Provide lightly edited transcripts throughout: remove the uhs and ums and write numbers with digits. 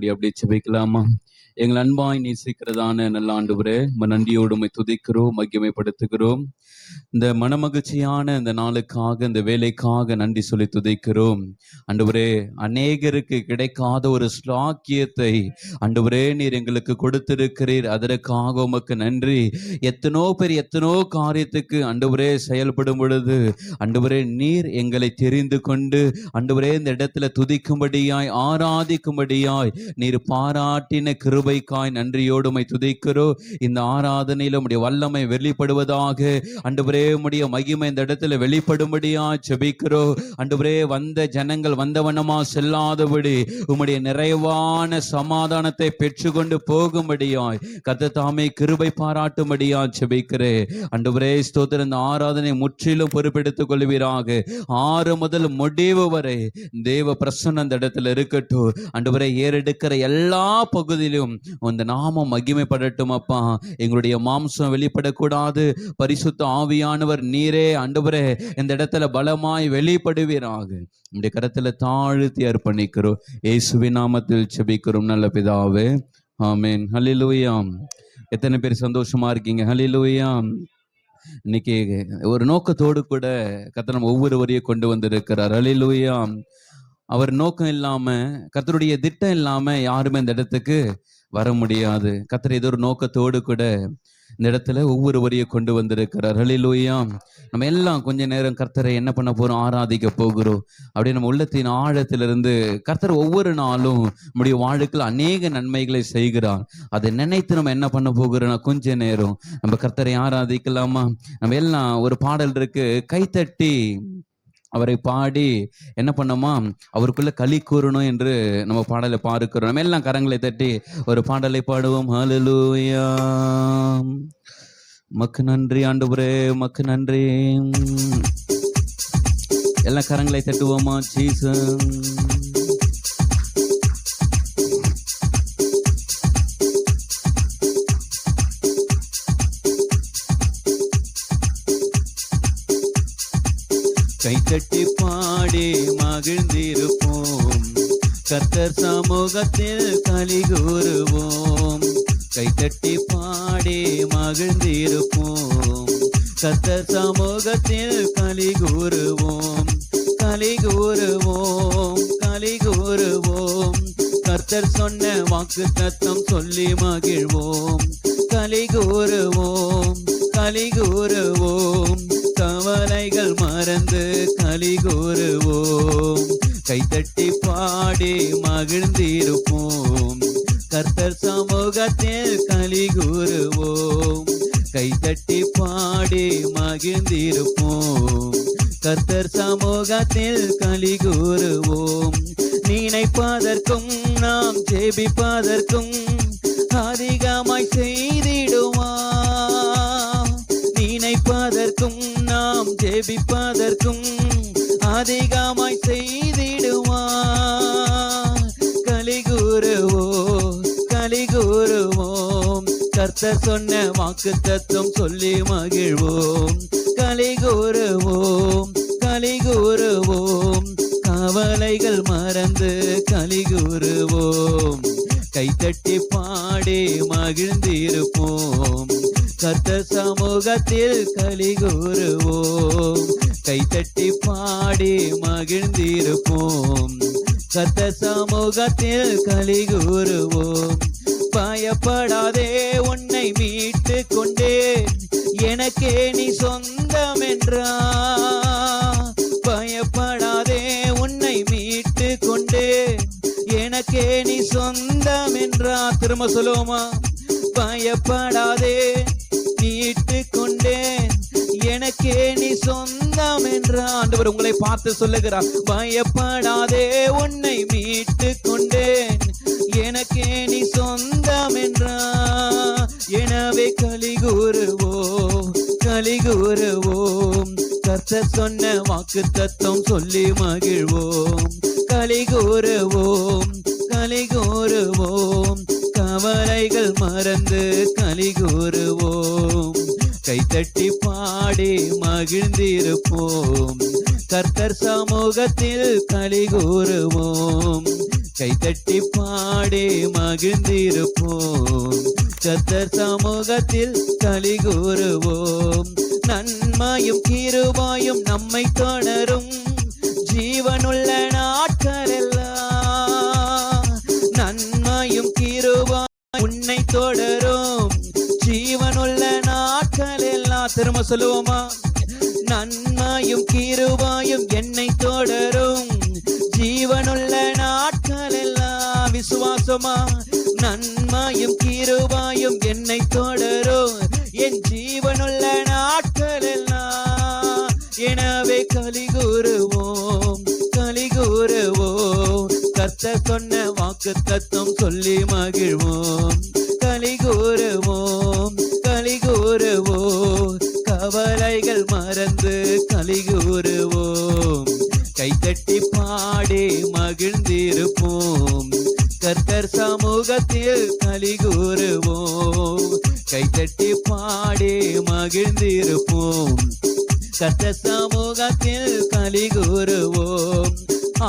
முடியும். அப்படி ஜெபிக்கலாமா? எங்கள் அன்பாய் நேசிக்கிறதான நல்ல ஆண்டவரே, நன்றியோடு உம்மை துதிக்கிறோம், மகிமைப்படுத்துகிறோம். இந்த மனமகிழ்ச்சியான இந்த நாளுக்காக, இந்த வேலைக்காக நன்றி சொல்லி துதிக்கிறோம். ஆண்டவரே, அநேகருக்கு கிடைக்காத ஒரு ஸ்லாக்கியத்தை ஆண்டவரே நீர் எங்களுக்கு கொடுத்திருக்கிறீர். அதற்காக உமக்கு நன்றி. எத்தனோ பேர் எத்தனோ காரியத்துக்கு ஆண்டவரே செயல்படும் பொழுது ஆண்டவரே நீர் எங்களை தெரிந்து கொண்டு ஆண்டவரே இந்த இடத்துல துதிக்கும்படியாய், ஆராதிக்கும்படியாய் நீர் பாராட்டின கிருபைக்காய் நன்றியோடு உம்மை துதிக்கிறோம். இந்த ஆராதனையில உம்முடைய வல்லமை வெளிப்படுவதாக, ஆண்டவரே உம்முடைய மகிமை இந்த இடத்துல வெளிப்படும்படியா ஜெபிக்கிறோம். ஆண்டவரே, வந்த ஜனங்கள் வந்தவனமா செல்லாதபடி உம்முடைய நிறைவான சமாதானத்தை பெற்றுக்கொண்டு போகும்படியாய் கர்த்தர் தாமே கிருபை பாராட்டும்படியா ஜெபிக்கிறேன். ஆண்டவரே ஸ்தோத்திரம். இந்த ஆராதனை முற்றிலும் பொறுப்பெடுத்துக் கொள்வீராக. 6 முதல் முடிவு வரை தேவ பிரசன்னம் அந்த இடத்துல இருக்கட்டும். ஆண்டவரே, ஏறெடுக்கிற எல்லா பகுதியிலும் அந்த நாமம் மகிமைப்படட்டும் அப்பா. எங்களுடைய மாம்சம் வெளிப்படக்கூடாது. பரிசுத்த ஆவியானவர் நீரே ஆண்டவரே இந்த இடத்துல பலமாய் வெளிப்படுவீராக. இந்த கரத்துல தாழ்த்தி அர்ப்பணிக்கிறோம். இயேசுவின் நாமத்தில் ஜெபிக்கிறோம் நல்ல பிதாவே, ஆமென். ஹல்லேலூயா. எத்தனை பேர் சந்தோஷமா இருக்கீங்க? ஹல்லேலூயா. இன்னைக்கு ஒரு நோக்கத்தோடு கூட கர்த்தர் நம்ம ஒவ்வொருவரையும் கொண்டு வந்திருக்கிறார். ஹல்லேலூயா. அவர் நோக்கம் இல்லாம, கர்த்தருடைய திட்டம் இல்லாம யாருமே இந்த இடத்துக்கு வர முடியாது. கர்த்தர் ஏதோ ஒரு நோக்கத்தோடு கூட இந்த இடத்துல ஒவ்வொருவரையும் கொண்டு வந்திருக்கிறார். ஹல்லேலூயா. நம்ம எல்லாம் கொஞ்ச நேரம் கர்த்தரை என்ன பண்ண போறோம்? ஆராதிக்க போகிறோம். அப்படியே நம்ம உள்ளத்தின் ஆழத்திலிருந்து கர்த்தர் ஒவ்வொரு நாளும் நம்முடைய வாழ்க்கையில் அநேக நன்மைகளை செய்கிறார். அதை நினைத்து நம்ம என்ன பண்ண போகிறோம்னா, கொஞ்ச நேரம் நம்ம கர்த்தரை ஆராதிக்கலாமா? நம்ம எல்லாம் ஒரு பாடல் இருக்கு, கைத்தட்டி அவரை பாடி என்ன பண்ணோமா, அவருக்குள்ள களி கூறணும் என்று நம்ம பாடலை பார்க்கிறோம். நம்ம எல்லாம் கரங்களை தட்டி ஒரு பாடலை பாடுவோம். ஹல்லேலூயா. மக்கு நன்றி ஆண்டவரே, மக்கு நன்றி. எல்லாம் கரங்களை தட்டுவோமா? ஜீசஸ். கைத்தட்டி பாடி மகிழ்ந்திருப்போம், கர்த்தர் சமூகத்தில் களி கூறுவோம். கைத்தட்டி பாடி மகிழ்ந்திருப்போம், கர்த்தர் சமூகத்தில் களி கூறுவோம். களி கூறுவோம், களி கூறுவோம். கர்த்தர் சொன்ன வாக்குத்தத்தம் சொல்லி மகிழ்வோம். களி கூறுவோம், களி கூறுவோம். கவலைகள் மறந்து களி கூறுவோம். கைத்தட்டி பாடி மகிழ்ந்திருப்போம், கர்த்தர் சமூகத்தில் களி கூறுவோம். கைத்தட்டி பாடி மகிழ்ந்திருப்போம், கர்த்தர் சமூகத்தில் களி கூறுவோம். நினைப்பதற்கும் நாம் ஜெபிப்பதற்கும் அதிகமாய் செய்திடுவார். நினைப்பதற்கும் நாம் ஜெபிப்பதற்கும் அதிகமாய் செய்திடுவார். களி கூறுவோம், களி கூறுவோம். கர்த்தர் சொன்ன வாக்குத்தத்தம் சொல்லி மகிழ்வோம். களி கூறுவோம், களி கூறுவோம். கவலைகள் மறந்து களி கூறுவோம். கைத்தட்டி பாடி மகிழ்ந்திருப்போம், கர்த்தர் சமூகத்தில் களி கூறுவோம். கைத்தட்டி பாடி மகிழ்ந்திருப்போம், கர்த்தர் சமூகத்தில் களி கூறுவோம். பயப்படாதே, உன்னை மீட்டு கொண்டேன், எனக்கே நீ சொந்தம் என்றார். பயப்படாதே, உன்னை மீட்டு கொண்டேன், எனக்கே நீ சொந்தம் என்றார். திரும்ப சொல்லுவோமா? பயப்படாதே, மீட்டு கொண்டேன், எனக்கே நீ சொந்தம் என்றார். ஆண்டவர் உங்களை பார்த்து சொல்லுகிறார், பயப்படாதே, உன்னை மீட்டு கொண்டேன், எனக்கே நீ சொந்தம் என்றார். எனவே களி கூறுவோம், களி கூறுவோம். கர்த்தர் சொன்ன வாக்குத்தத்தம் சொல்லி மகிழ்வோம். களி கூறுவோம், களி கூறுவோம். கவலைகள் மறந்து களி கூறுவோம். கைத்தட்டி பாடி மகிழ்ந்திருப்போம். கர்த்தர் சமூகத்தில் களி கூறுவோம். கைத்தட்டி பாடி மகிழ்ந்திருப்போம். கர்த்தர் சமூகத்தில் களி கூறுவோம். நன்மையும் கிருபையும் நம்மை தொடரும் ஜீவனுள்ள நாட்களெல்லாம். நன்மையும் கிருபையும் உன்னை தொடரும் ஜீவனுள்ள நாட்களெல்லாம். திரும்ப சொல்லுவோமா? நன்மையும் கிருபையும் என்னை தொடரும் ஜீவனுள்ள நாட்களெல்லாம். விசுவாசமா? நன்மையும் கிருபையும் என்னை தொடரும் என் ஜீவனுள்ள நாட்களெல்லாம். எனவே களி கூறுவோம், களி கூறுவோம். கர்த்தர் சொன்ன வாக்கு தத்துவம் சொல்லி மகிழ்வோம். களி கூறுவோம், களி கூறுவோம். கவலைகள் மறந்து களி கூறுவோம். கைத்தட்டி பாடி மகிழ்ந்திருப்போம். கர்த்தர் சமூகத்தில் களி கூறுவோம். கைத்தட்டி பாடி மகிழ்ந்திருப்போம். கர்த்தர் சமூகத்தில் களி கூறுவோம்.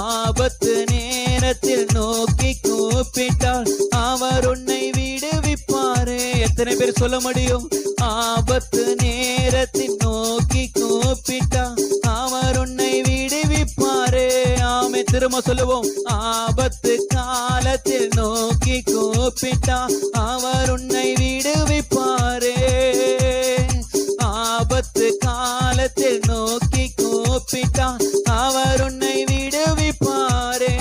ஆபத்து நேரத்தில் நோக்கி கூப்பிட்டால் அவர் உன்னை விடுவிப்பாரே. எத்தனை பேர் சொல்ல முடியும்? ஆபத்து நேரத்தில் நோக்கி கூப்பிட்டால் அவர் உன்னை விடுவிப்பாரே. ஆமே. திரும்ப சொல்லுவோம். ஆபத்து காலத்தில் நோக்கி கூப்பிட்டால் அவர் உன்னை விடுவிப்பாரே. ஆபத்து காலத்தில் நோக்கி கூப்பிட்டால் அவர் உன்னை விடுவிப்பாரே.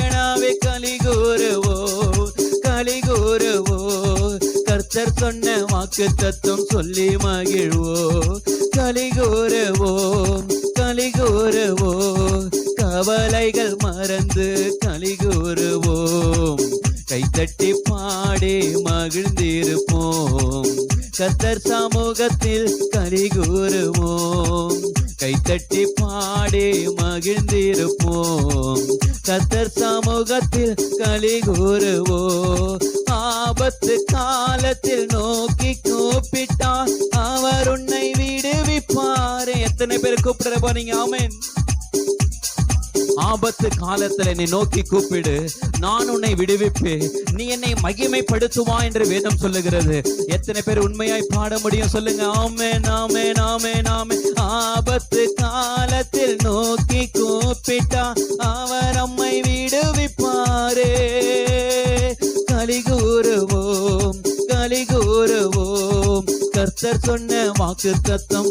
எனவே களி கூறுவோம், களி கூறுவோம். கர்த்தர் சொன்ன வாக்கு தத்துவம் சொல்லி மகிழ்வோம். களி கூறுவோம், களி கூறுவோம். கவலைகள் மறந்து களி கூறுவோம். கைத்தட்டி பாடி மகிழ்ந்திருப்போம். கர்த்தர் சமூகத்தில் களி கூறுவோம். கைத்தட்டி பாடி மகிழ்ந்திருப்போம். கர்த்தர் சமூகத்தில் களி கூறுவோம். ஆபத்து காலத்தில் நோக்கி கூப்பிட்டால் அவர் உன்னை விடுவிப்பாரே. எத்தனை பேர் கூப்பிடுற போறீங்க? ஆமென். ஆபத்து காலத்துல என்னை நோக்கி கூப்பிடு, நான் உன்னை விடுவிப்பேன், நீ என்னை மகிமைப்படுத்துவா என்று வேதம் சொல்லுகிறது. எத்தனை பேர் உண்மையாய் பாட முடியும்? சொல்லுங்க. ஆமென், ஆமென், ஆமென், ஆமென். ஆபத்து காலத்தில் நோக்கி கூப்பிட்டா அவர் நம்மை விடுவிப்பாரே. களி கூறுவோம், களி கூறுவோம். கர்த்தர் சொன்ன வாக்கு தத்தம்.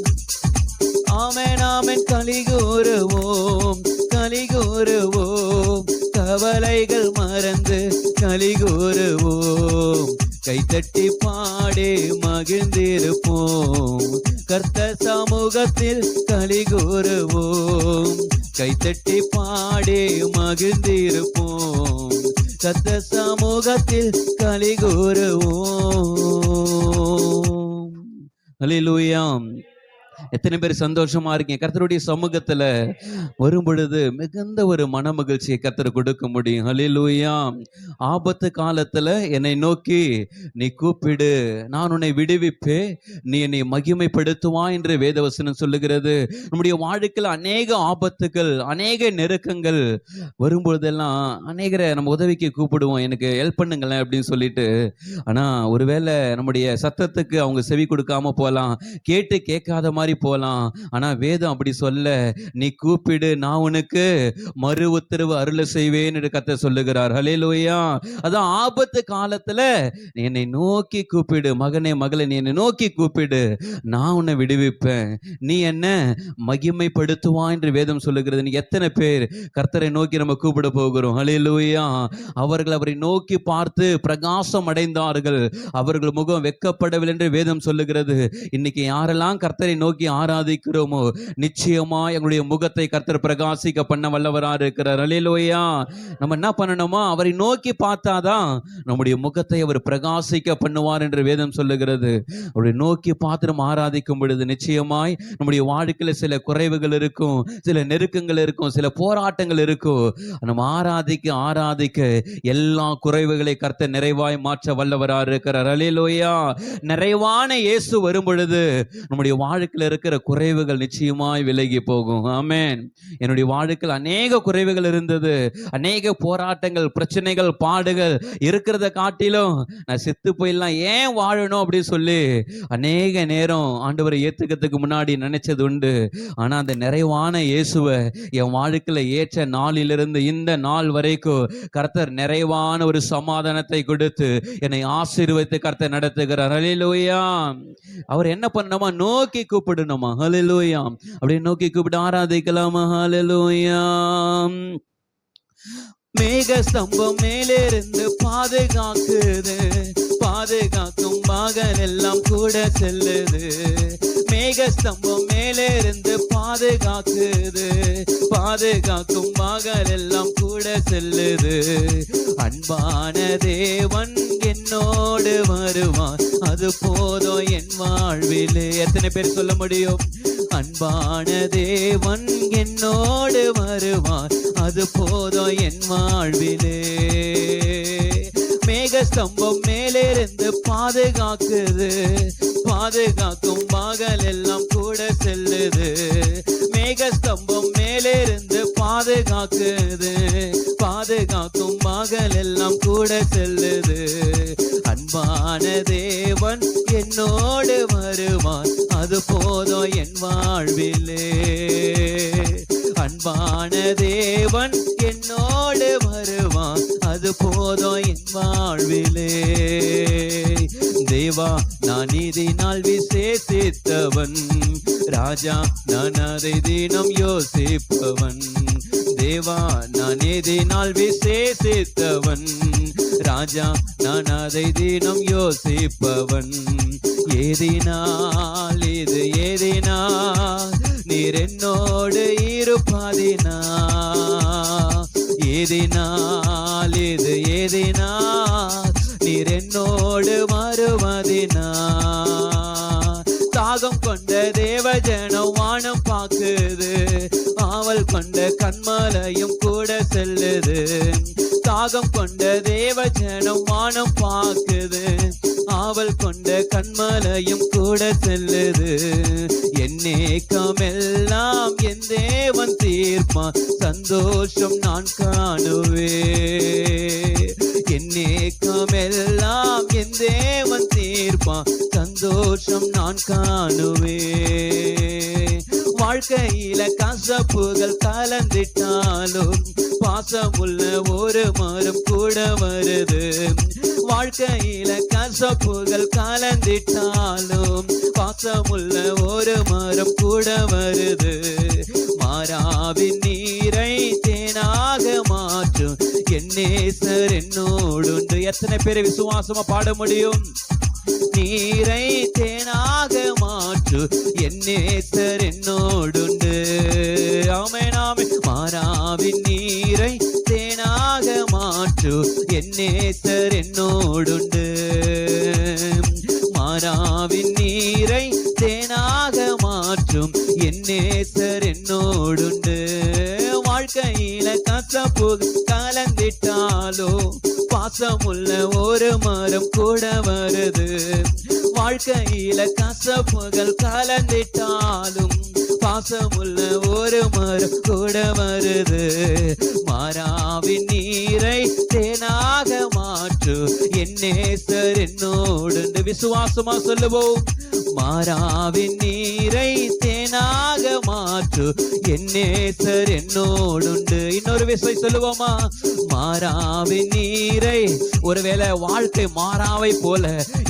ஆமென், ஆமென். களி கூறுவோம், களி கூறுவோம். கவலைகள் மறந்து களி கூறுவோம். கைத்தட்டி பாடி மகிழ்ந்திருப்போம். கர்த்தர் சமூகத்தில் களி கூறுவோம். கைத்தட்டி பாடி மகிழ்ந்திருப்போம். கர்த்தர் சமூகத்தில் களி கூறுவோம். அல்லேலூயா. எத்தனை பேர் சந்தோஷமா இருக்கீங்க? கர்த்தருடைய சமூகத்துல வரும் பொழுது மிகுந்த ஒரு மன மகிழ்ச்சியை கர்த்தர் கொடுக்க முடியும். ஹல்லேலூயா. ஆபத்து காலத்துல என்னை நோக்கி நீ கூப்பிடு, நான் உன்னை விடுவிப்பேன், நீ என்னை மகிமைப்படுத்துவா என்று வேதவசனம் சொல்லுகிறது. நம்முடைய வாழ்க்கையில் அநேக ஆபத்துகள், அநேக நெருக்கங்கள் வரும்பொழுதெல்லாம் அநேகரை நம்ம உதவிக்கு கூப்பிடுவோம், எனக்கு ஹெல்ப் பண்ணுங்களேன் அப்படின்னு சொல்லிட்டு. ஆனா ஒருவேளை நம்முடைய சத்தத்துக்கு அவங்க செவி கொடுக்காம போகலாம், கேட்டு கேட்காத மாதிரி போலாம். ஆனா வேதம் அப்படி சொல்ல, நீ கூப்பிடு, நான் உனக்கு மறு உத்தரவு அருள செய்வேன் என்று கர்த்தர் சொல்லுகிறார். ஹல்லேலூயா. அதான் ஆபத்து காலத்துல நீ என்னை நோக்கி கூப்பிடு, மகனே மகளே, நீ என்னை நோக்கி கூப்பிடு, நான் உன்னை விடுவிப்பேன், நீ என்ன மகிமைப்படுத்துவா என்று வேதம் சொல்லுகிறது. நீ எத்தனை பேர் கர்த்தரை நோக்கி நம்ம கூப்பிட போகிறோம்? ஹல்லேலூயா. அவர்கள் அவரை நோக்கி பார்த்து பிரகாசம் அடைந்தார்கள், அவர்கள் முகம் வெட்கப்படவில்லை என்று வேதம் சொல்லுகிறது. இன்னைக்கு யாரெல்லாம் கர்த்தரை நோக்கி நோக்கி ஆராதிக்கிறோமோ நிச்சயமா எங்களுடைய முகத்தை கர்த்தர் பிரகாசிக்க பண்ண வல்லவரா இருக்கிறார். அல்லேலூயா. நம்ம என்ன பண்ணணுமா? அவரை நோக்கி பார்த்தாதான் நம்முடைய முகத்தை அவர் பிரகாசிக்க பண்ணுவார் என்று வேதம் சொல்லுகிறது. அவரை நோக்கி பார்த்து நம்ம ஆராதிக்கும் பொழுது நிச்சயமாய் நம்முடைய வாழ்க்கையில சில குறைவுகள் இருக்கும், சில நெருக்கங்கள் இருக்கும், சில போராட்டங்கள் இருக்கும். நம்ம ஆராதிக்க ஆராதிக்க எல்லா குறைவுகளை கர்த்தர் நிறைவாய் மாற்ற வல்லவரா இருக்கிறார். அல்லேலூயா. நிறைவான இயேசு வரும் பொழுது நம்முடைய வாழ்க்கையில் இருக்கிற குறைவுகள் நிச்சயமாய் விலகி போகும். ஆமென். என்னுடைய வாழ்க்கையில் அநேக குறைவுகள் இருந்தது, அநேக போராட்டங்கள், பிரச்சனைகள், பாடுகள் இருக்கிறத காட்டிலும் நான் செத்து போயிடலாம், ஏன் வாழணும் அப்படின்னு சொல்லி அநேக நேரம் ஆண்டவரை ஏத்துக்கிறதுக்கு முன்னாடி நினைச்சது உண்டு. ஆனா அந்த நிறைவான இயேசுவை என் வாழ்க்கையில ஏற்ற நாளிலிருந்து இந்த நாள் வரைக்கும் கர்த்தர் நிறைவான ஒரு சமாதானத்தை கொடுத்து என்னை ஆசீர்வதித்து கர்த்தர் நடத்துகிறார். ஹல்லேலூயா. அவர் என்ன பண்ணணுமா? நோக்கி கூப்பிடணுமா? ஹல்லேலூயா. அப்படியே நோக்கி கூப்பிட்டு ஆராதிக்கலாமா? ஹல்லேலூயா. மேக ஸ்தம்பம் மேலிருந்து பாதுகாக்குது, பாதுகாக்கும் மகன் எல்லாம் கூட செல்லுது. மேக ஸ்தம்பம் மேலிருந்து பாதுகாக்குது, பாதுகாக்கும் மகன் எல்லாம் கூட செல்லுது. அன்பான தேவன் என்னோடு வருவான், அது போதும் என் வாழ்விலே. எத்தனை பேர் சொல்ல முடியும்? அன்பான தேவன் என்னோடு வருவான், அது போதும் என் வாழ்விலே. மேக ஸ்தம்பம் மேலிருந்து பாதுகாக்குது, பாதுகாக்கும் மகள் எல்லாம் கூட செல்லுது. மேக ஸ்தம்பம் மேலிருந்து பாதுகாக்குது, பாதுகாக்கும் மகள் எல்லாம் கூட செல்லுது. அன்பான தேவன் என்னோடு வருவான், அது போதும் என் வாழ்விலே. அன்பான தேவன் என்னோடு வருவான், அது போதும் என் வாழ்விலே. தேவா நான் இதனால் விசேஷித்தவன், ராஜா நான் அதை தினம் யோசிப்பவன். தேவா நான் இதனால் விசேஷித்தவன், ராஜா நான் அதை தினம் யோசிப்பவன். ஏதினால் இது ஏதினால் நீர் என்னோடு இருப்பதினா, ஏதினால் இது ஏதினால் நீர் என்னோடு வருவதினா. தாகம் கொண்ட தேவஜனம் வானம் பாக்குது, ஆவல் கொண்ட கண்மலையும் கூட செல்லுது. தாகம் கொண்ட தேவஜனம் வானம் பாக்குது, ஆவல் கொண்ட கண்மலையும் கூட செல்லுது. என் ஏக்கமெல்லாம் என் தேவன் தீர்ப்பான், சந்தோஷம் நான் காணுவே. என் ஏக்கமெல்லாம் என் தேவன் தீர்ப்பான், சந்தோஷம் நான் காணுவே. வாழ்க்கையில கசப்புகள் கலந்திட்டாலும் பாசமுள்ள ஒரு மரம் கூட வருது. வாழ்க்கையில கசப்புகள் கலந்திட்டாலும் பாசமுள்ள ஒரு மரம் கூட வருது. மாறாவின் நீரை தேனாக மாற்றும் என் நேசர் என்னோடுண்டு. எத்தனை பேரை விசுவாசமா பாட முடியும்? நீரை தேனாக மாற்று என் நேசர் என்னோடுண்டு. ஆமென் ஆமென். மாறாவின் நீரை தேனாக மாற்று என் நேசர் என்னோடுண்டு. மாறாவின் நீரை தேனாக மாற்றும் என் நேசர் என்னோடுண்டு. வாழ்க்கையில கசப்பு கலந்திட்டாலோ பாசமுள்ள ஒரு மரம் கூட வருது. வாழ்க்கையில கசப்புகள் கலந்திட்டாலும் பாசமுள்ள ஒரு மரம் கூட வருது. மாறாவின் நீரை தேனாக மாற்று என் நேசர் என்னோடு. விசுவாசமா சொல்லுவோம். மாறாவின் நீரை தேனாக தேனாக மாற்று என் நேசர் என்னோடுண்டு. இன்னொரு விஷயம் சொல்லுவோமா? மாறாவின் நீரை. ஒருவேளை வாழ்க்கை மாறாவை போல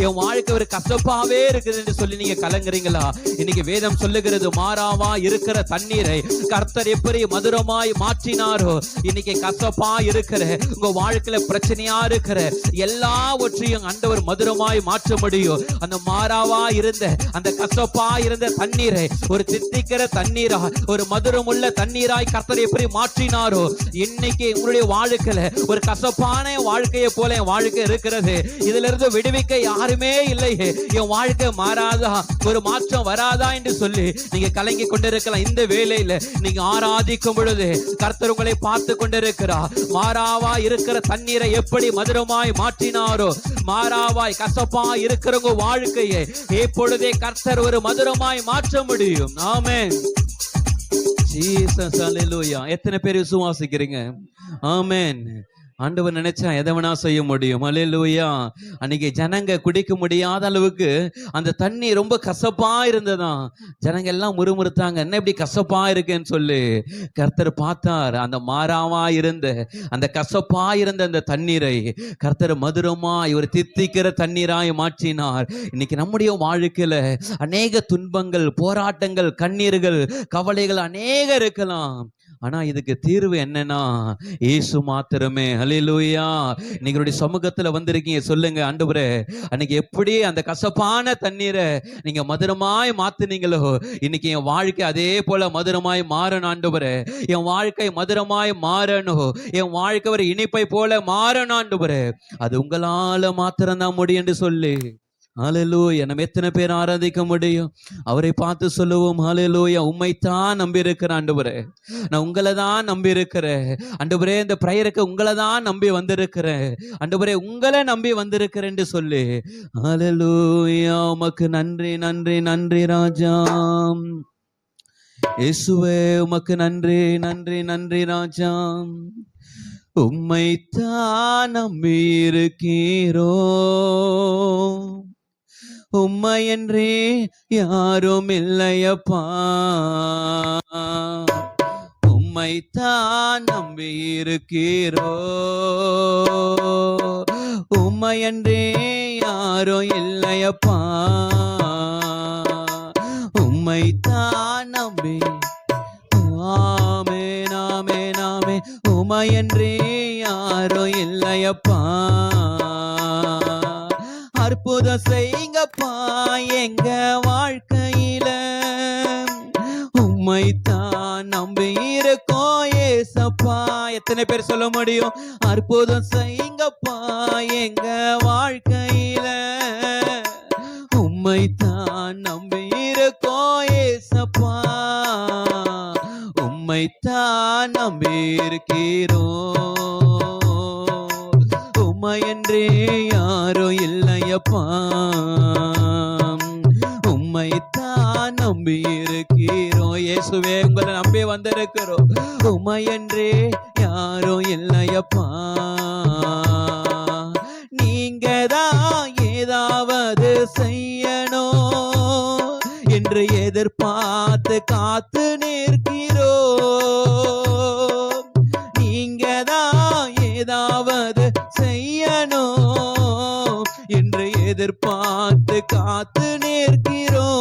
என் வாழ்க்கை ஒரு கசப்பாவே இருக்குது என்று சொல்லி நீங்க கலங்குறீங்களா? இன்னைக்கு வேதம் சொல்லுகிறது, மாறாவா இருக்கிற தண்ணீரை கர்த்தர் எப்படி மதுரமாய் மாற்றினாரோ, இன்னைக்கு கசப்பா இருக்கிற உங்க வாழ்க்கையில பிரச்சனையா இருக்கிற எல்லாவற்றையும் ஆண்டவர் மதுரமாய் மாற்ற முடியும். அந்த மாறாவா இருந்த அந்த கசப்பா இருந்த தண்ணீரை ஒரு தித்திக்கிற தண்ணீரா, ஒரு மதுரமுள்ள தண்ணீராய் கர்த்தர் எப்படி மாற்றினாரோ, இன்னைக்கு உங்களுடைய வாழ்க்கையில ஒரு கசப்பான வாழ்க்கையை போல என் வாழ்க்கை இருக்கிறது, இதுல இருந்து விடுவிக்க யாருமே இல்லையே, என் வாழ்க்கை மாறாதா, ஒரு மாற்றம் வராதா என்று சொல்லி நீங்க கலங்கி கொண்டிருக்கலாம். இந்த வேளையில நீங்க ஆராதிக்கும் பொழுது கர்த்தர் உங்களை பார்த்து கொண்டிருக்கிறார். மாறாவா இருக்கிற தண்ணீரை எப்படி மதுரமாய் மாற்றினாரோ, மாறாவாய் கசப்பா இருக்கிறவங்க வாழ்க்கையை இப்பொழுதே கர்த்தர் ஒரு மதுரமாய் மாற்ற முடியும். ஆமென். ஜீசஸ் அல்லேலூயா. எத்தனை பேர் விசுவாசிக்கிறீங்க? ஆமென். ஆண்டவர் நினைச்சா எதை வேணா செய்ய முடியும். அல்லேலூயா. அன்னைக்கு ஜனங்க குடிக்க முடியாத அளவுக்கு அந்த தண்ணி ரொம்ப கசப்பா இருந்ததாம். ஜனங்க எல்லாம் முறுமுறுத்தாங்க, என்ன இப்படி கசப்பா இருக்குன்னு சொல்லி. கர்த்தர் பார்த்தார், அந்த மாறாவா இருந்த அந்த கசப்பா இருந்த அந்த தண்ணீரை கர்த்தர் மதுரமாய் ஒரு தித்திக்கிற தண்ணீராய் மாற்றினார். இன்னைக்கு நம்முடைய வாழ்க்கையில அநேக துன்பங்கள், போராட்டங்கள், கண்ணீர்கள், கவலைகள் அநேக இருக்கலாம். ஆனா இதுக்கு தீர்வு என்னன்னா இயேசு மாத்திரமே. ஹல்லேலூயா. நீங்களுடைய சமூகத்துல வந்திருக்கீங்க, சொல்லுங்க, ஆண்டவரே அன்னைக்கு எப்படி அந்த கசப்பான தண்ணீரை நீங்க மதுரமாய் மாத்துனீங்களோ, இன்னைக்கு என் வாழ்க்கை அதே போல மதுரமாய் மாறணும் ஆண்டவரே. என் வாழ்க்கை மதுரமாய் மாறணும், என் வாழ்க்கை ஒரு இனிப்பை போல மாறணும் ஆண்டவரே. அது உங்களால மாத்திரம்தான் முடியும் என்று சொல்லி. ஹல்லேலூயா. நம்ம எத்தனை பேர் ஆராதிக்க முடியும்? அவரை பார்த்து சொல்லுவோம், ஹல்லேலூயா, உம்மைத்தான் நம்பி இருக்கிறேன் ஆண்டவரே, நான் உங்களை தான் நம்பி இருக்கிறேன் ஆண்டவரே, இந்த பிரேயருக்கு உங்களை தான் நம்பி வந்திருக்கிறேன் ஆண்டவரே, உங்களை நம்பி வந்திருக்கிறேன் என்று சொல்லி. ஹல்லேலூயா. உமக்கு நன்றி, நன்றி, நன்றி ராஜா. இயேசுவே உமக்கு நன்றி, நன்றி, நன்றி ராஜா. உம்மைத்தான் நம்பி இருக்கிறோம், உம்மை என்றே யாரும் இல்லையப்பா, உம்மைத்தான் நம்பி இருக்கிறோம், உம்மை என்றே யாரும் இல்லையப்பா, உம்மைத்தான் நம்பி. ஆமென், ஆமென், ஆமென். உம்மை என்றே யாரும் இல்லையப்பா, அற்புதம் செய்யுங்கப்பா எங்க வாழ்க்கையில, உம்மைத்தான் நம்பி இருக்கோம் ஏசப்பா. எத்தனை பேர் சொல்ல முடியும்? அற்புதம் செய்யுங்கப்பா எங்க வாழ்க்கையில, உம்மைத்தான் நம்பி இருக்கோம் ஏசப்பா, உம்மைத்தான் நம்பி இருக்கிறோம், உம்மை என்றே யாரும் இல்லையப்பா, உம்மைத்தான் நம்பி இருக்கிறோம். இயேசுவே உங்களை நம்பி வந்திருக்கிறோம், உம்மை என்றே யாரும் இல்லையப்பா, நீங்க தான் ஏதாவது செய்யணும் என்று எதிர்பார்த்து காத்து நிற்கிறோம், நீங்க தான் ஏதாவது செய்யணும் என்று எதிர்பார்த்து காத்து நிற்கிறோம்,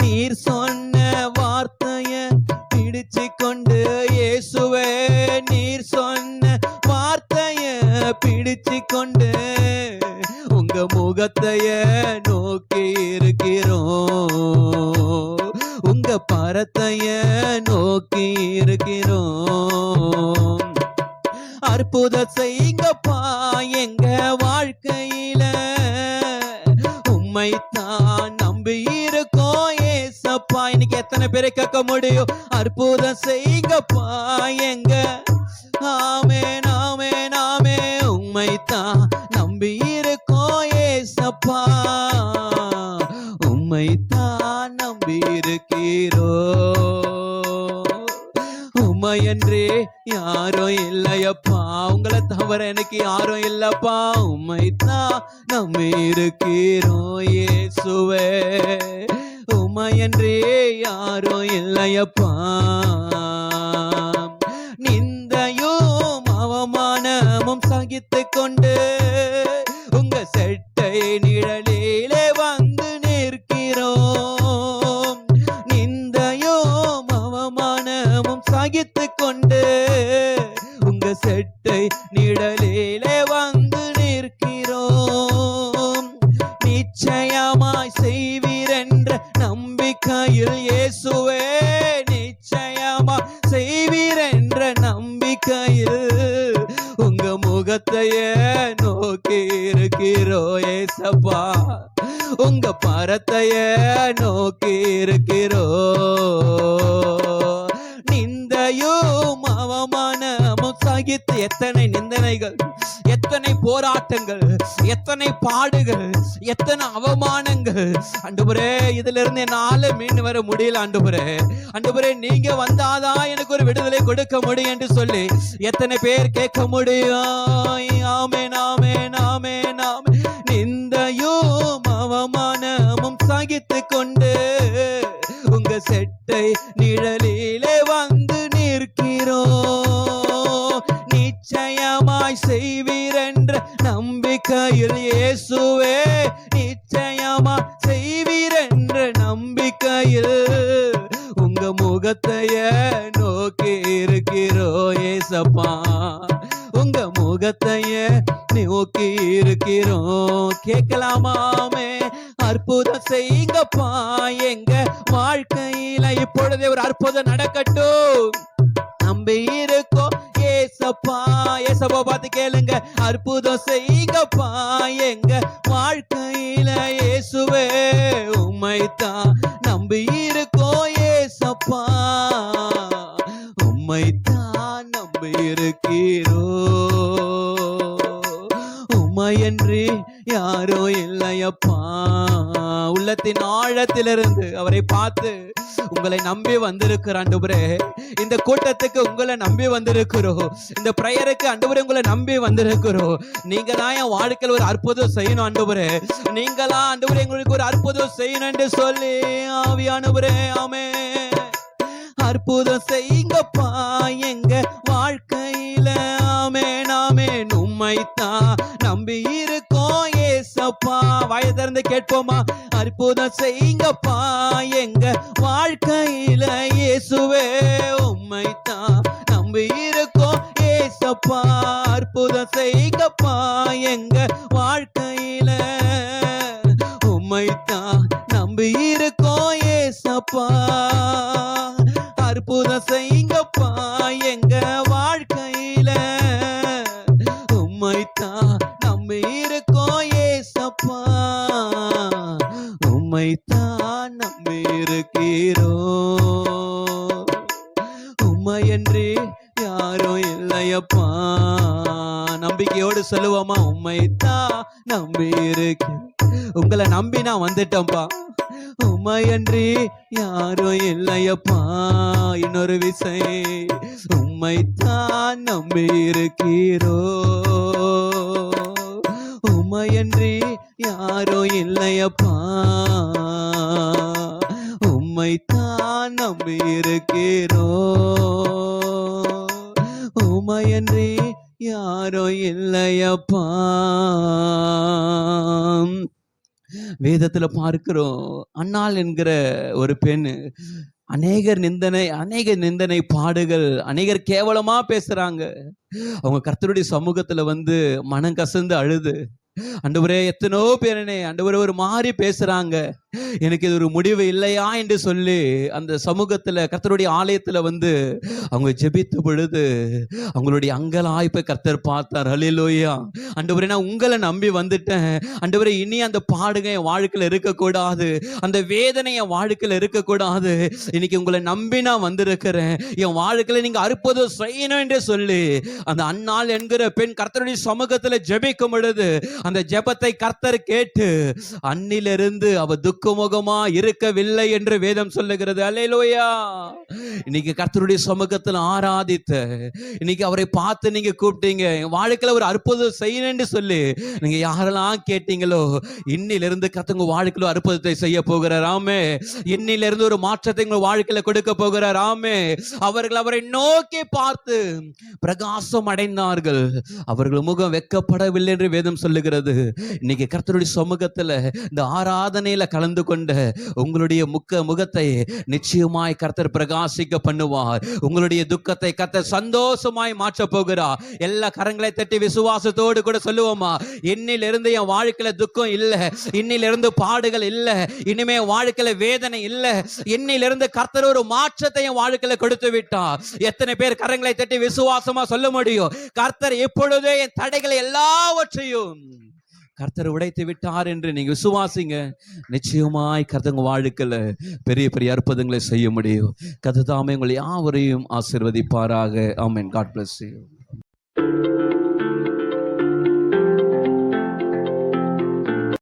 நீர் சொன்ன வார்த்தைய பிடிச்சு கொண்டு இயேசுவே, நீர் சொன்ன வார்த்தைய பிடிச்சு கொண்டு உங்க முகத்தைய நோக்கி இருக்கிறோம், உங்க பரத்தைய நோக்கி இருக்கிறோம், அற்புதம் செய்யுங்கப்பா எங்க வாழ்க்கையில, உம்மைத்தான் நம்பி இருக்கோம் ஏசப்பா. இன்னைக்கு எத்தனை பேரை கேட்க முடியும்? அற்புதம் செய்யுங்கப்பா எங்க. ஆமென், ஆமென், ஆமென். உம்மைத்தான் நம்பி இருக்கோம் ஏசப்பா, உம்மைத்தான் நம்பி இருக்கிறோம், உம்மை என்றே யாரும் இல்லையப்பா, உங்களை தவிர எனக்கு யாரும் இல்லப்பா, உம்மைத்தான் நம்பி இருக்கிறோம் இயேசுவே, உமையன்றே யாரும் இல்லையப்பா. நிந்தையும் அவமானமும் சகித்து கொண்டு உங்க செட்டை நிழலிலே வந்து நிற்கிறோம். நிந்தையும் அவமானமும் சகித்து கொண்டு உங்க செட்டை நிழலிலே வந்து நிற்கிறோம். நிச்சயமாய் செய்வீரென்ற நம்பிக்கையில் இயேசுவே, நிச்சயமாய் செய்வீரென்ற நம்பிக்கையில் உங்க முகத்தையே நோக்கி இருக்கிறோ ஏசப்பா. உங்க பரத்தையே நோக்கி இருக்கிறோ. நிந்தையும் அவமானமும் சகித்து எத்தனை நிந்தனைகள், எத்தனை போராட்டங்கள், எத்தனை பாடுகள், எத்தனை அவமானங்கள். ஆண்டவரே, இதுல இருந்து என்னால மீண்டு வர முடியல ஆண்டவரே. ஆண்டவரே, நீங்க வந்தாதான் எனக்கு ஒரு விடுதலை கொடுக்க முடியும் என்று சொல்லி எத்தனை பேர் கேட்க முடியும்? ஆமென், ஆமென், ஆமென், ஆமென். நிந்தையும் அவமானமும் சகித்து கொண்டு உங்க செட்டை நிழலிலே வந்து நிற்கிறோம். நிச்சயமாய் செய்வீரென்ற நம்பிக்கையில் இயேசுவே, நிச்சயமாய் செய்வீரென்ற நம்பிக்கையில் உங்க முகத்தையே நோக்கி இருக்கிறோ ஏசப்பா. உங்க முகத்தையே நோக்கி இருக்கிறோம். கேட்கலாமாமே? அற்புதம் செய்யுங்கப்பா எங்க வாழ்க்கையில. இப்பொழுதே ஒரு அற்புதம் நடக்கட்டும். நம்பி இருக்கோம் ஏசப்பா. ஏசப்பா பார்த்து கேளுங்க. அற்புதம் செய்யுங்கப்பா எங்க வாழ்க்கையில இயேசுவே, உம்மைத்தான் நம்பி இருக்கோம் ஏசப்பா. உம்மைத்தான் நம்பி இருக்கிறோ. உம்மையன்றி யாரோ இல்லையப்பா. உள்ளத்தின் ஆழத்திலிருந்து அவரை பார்த்து உங்களை நம்பி வந்திருக்கிற ஆண்டவரே, இந்த கூட்டத்துக்கு உங்களை நம்பி வந்திருக்கிறோம். இந்த பிரேயருக்கு ஆண்டவரே உங்களை நம்பி வந்திருக்கிறோம். நீங்க தான் என் வாழ்க்கையில் ஒரு அற்புதம் செய்யணும் ஆண்டவரே. நீங்களா ஆண்டவரே எங்களுக்கு ஒரு அற்புதம் செய்யணும் என்று சொல்லி ஆவியானவரே, ஆமென். அற்புதம் செய்யுங்கப்பா எங்க வாழ்க்கையில. ஆமென், ஆமென். உம்மைத்தான் நம்பி இருக்கோம் ஏசப்பா. வாயை திறந்து கேட்போமா? அற்புதம் செய்யுங்கப்பா எங்க வாழ்க்கையில இயேசுவே, உம்மைத்தான் நம்பி இருக்கோம் ஏசப்பா. அற்புதம் செய்யுங்கப்பா எங்க வாழ்க்கையில. உம்மைத்தான் நம்பி இருக்கோம் ஏசப்பா. அற்புதம் செய்யுங்கப்பா எங்க வாழ்க்கையில. உம்மைத்தான் நம்பி இருக்கோம் ஏசப்பா. உம்மைத்தான் நம்பி இருக்கிறோம். உம்மையன்றி யாரோ இல்லையப்பா. நம்பிக்கையோடு சொல்லுவோமா? உம்மைத்தான் நம்பி இருக்கிறேன். உங்களை நம்பி நான் வந்துட்டேன்ப்பா. உம்மையன்றி யாரோ இல்லையப்பா. இன்னொரு விசை, உம்மைத்தான் நம்பி இருக்கிறோ. உம்மையன்றி யாரோ இல்லையப்பா. உம்மைத்தான் நம்பி இருக்கிறோ. உம்மையன்றி யாரோ இல்லையப்பா. வேதத்துல பார்க்கிறோம், அன்னாள் என்கிற ஒரு பெண் அநேக நிந்தனை பாடுகள், அநேகர் கேவலமா பேசுறாங்க. அவங்க கர்த்தருடைய சமூகத்துல வந்து மனம் கசந்து அழுது, ஆண்டவரே எத்தனோ பேர் என்னை ஆண்டவரே ஒரு மாதிரி பேசுறாங்க, எனக்கு இது ஒரு முடிவு இல்லையா என்று சொல்லி அந்த சமூகத்துல கர்த்தருடைய ஆலயத்துல வந்து அவங்க ஜெபித்த பொழுது அவங்களுடைய அங்கலாய்ப்பை கர்த்தர் பார்த்தார். ஹல்லேலூயா. ஆண்டவரே நான் உங்களை நம்பி வந்துட்டேன் ஆண்டவரே, இனி அந்த பாடுங்க என் வாழ்க்கையில இருக்கக்கூடாது, அந்த வேதனை என் வாழ்க்கையில இருக்கக்கூடாது, இன்னைக்கு உங்களை நம்பி நான் வந்திருக்கிறேன், என் வாழ்க்கையில நீங்க அற்புதம் செய்யணும் என்று சொல்லி அந்த அன்னாள் என்கிற பெண் கர்த்தருடைய சமூகத்துல ஜெபிக்கும் பொழுது அந்த ஜெபத்தை கர்த்தர் கேட்டு அன்னிலிருந்து அவ துக்கமுகமா இருக்கவில்லை என்று வேதம் சொல்லுகிறது. அல்லேலூயா. இன்னைக்கு கர்த்தருடைய சமூகத்தில் ஆராதித்த, இன்னைக்கு அவரை பார்த்து நீங்க கூப்பிட்டீங்க, என் வாழ்க்கையில ஒரு அற்புதம் செய்யணும்னு சொல்லி நீங்க யாரெல்லாம் கேட்டீங்களோ, இன்னிலிருந்து கர்த்தர் உங்க வாழ்க்கையில ஒரு அற்புதத்தை செய்ய போகிறார். ஆமே. இன்னிலிருந்து ஒரு மாற்றத்தை உங்க வாழ்க்கையில கொடுக்க போகிறார். ஆமே. அவர்கள் அவரை நோக்கி பார்த்து பிரகாசம் அடைந்தார்கள். அவர்கள் முகம் வெட்கப்படவில்லை என்று வேதம் சொல்லுகிறது. இன்னைக்கு கர்த்தருடைய சமூகத்துல இந்த ஆராதனையில கலந்து கொண்ட உங்களுடைய முகத்தை நிச்சயமாய் கர்த்தர் பிரகாசிக்க பண்ணுவார். உங்களுடைய துக்கத்தை கர்த்தர் சந்தோஷமாய் மாற்ற போகிறார். எல்லா கரங்களை தட்டி விசுவாசத்தோடு கூட சொல்லுவோமா, இன்னிலிருந்து என் வாழ்க்கையில துக்கம் இல்ல, இன்னிலிருந்து பாடுகள் இல்ல, இனிமே என் வாழ்க்கையில வேதனை இல்ல, இன்னிலிருந்து கர்த்தர் ஒரு மாற்றத்தை என் வாழ்க்கையில கொடுத்து விட்டார். எத்தனை பேர் கரங்களை தட்டி விசுவாசமா சொல்ல முடியும்? கர்த்தர் எப்பொழுதே என் தடைகளை எல்லாவற்றையும் கர்த்தர் உடைத்து விட்டார் என்று நீங்க விசுவாசிங்க. நிச்சயமாய் கர்த்தர் உங்க வாழ்க்கையில பெரிய பெரிய அற்புதங்களை செய்ய முடியும். கர்த்தர் தாமே உங்களை யாவரையும் ஆசீர்வதிப்பாராக. ஆமென். God bless you.